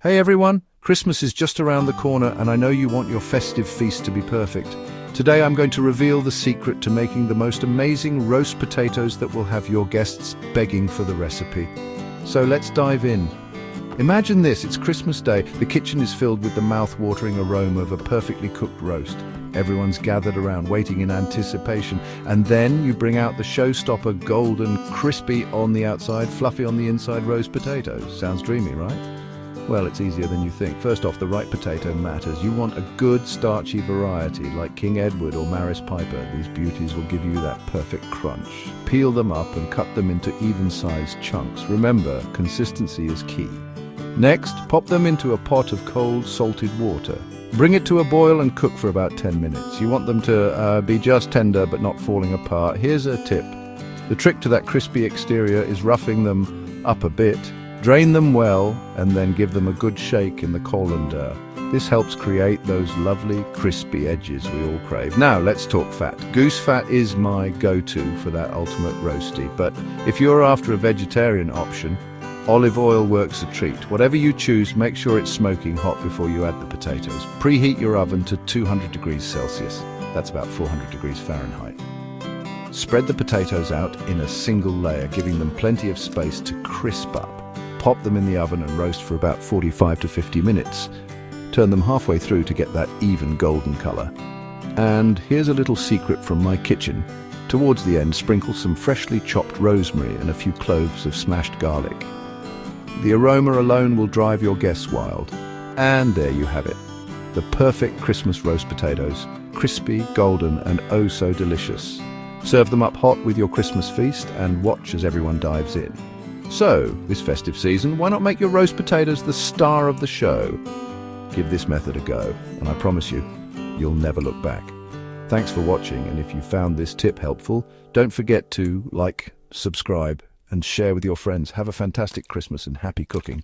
Hey everyone, Christmas is just around the corner and I know you want your festive feast to be perfect. Today I'm going to reveal the secret to making the most amazing roast potatoes that will have your guests begging for the recipe. So let's dive in. Imagine this, it's Christmas Day. The kitchen is filled with the mouth-watering aroma of a perfectly cooked roast. Everyone's gathered around, waiting in anticipation. And then you bring out the showstopper, golden, crispy on the outside, fluffy on the inside roast potatoes. Sounds dreamy, right? Well, it's easier than you think. First off, the right potato matters. You want a good starchy variety like King Edward or Maris Piper. These beauties will give you that perfect crunch. Peel them up and cut them into even-sized chunks. Remember, consistency is key. Next, pop them into a pot of cold, salted water. Bring it to a boil and cook for about 10 minutes. You want them to be just tender but not falling apart. Here's a tip. The trick to that crispy exterior is roughing them up a bit. Drain them well and then give them a good shake in the colander. This helps create those lovely crispy edges we all crave. Now let's talk fat. Goose fat is my go-to for that ultimate roasty, but if you're after a vegetarian option, olive oil works a treat. Whatever you choose, make sure it's smoking hot before you add the potatoes. Preheat your oven to 200 degrees Celsius. That's about 400 degrees Fahrenheit. Spread the potatoes out in a single layer, giving them plenty of space to crisp up. Pop them in the oven and roast for about 45 to 50 minutes. Turn them halfway through to get that even golden color. And here's a little secret from my kitchen. Towards the end, sprinkle some freshly chopped rosemary and a few cloves of smashed garlic. The aroma alone will drive your guests wild. And there you have it. The perfect Christmas roast potatoes. Crispy, golden, and oh so delicious. Serve them up hot with your Christmas feast and watch as everyone dives in. So, this festive season, why not make your roast potatoes the star of the show? Give this method a go, and I promise you, you'll never look back. Thanks for watching, and if you found this tip helpful, don't forget to like, subscribe, and share with your friends. Have a fantastic Christmas and happy cooking.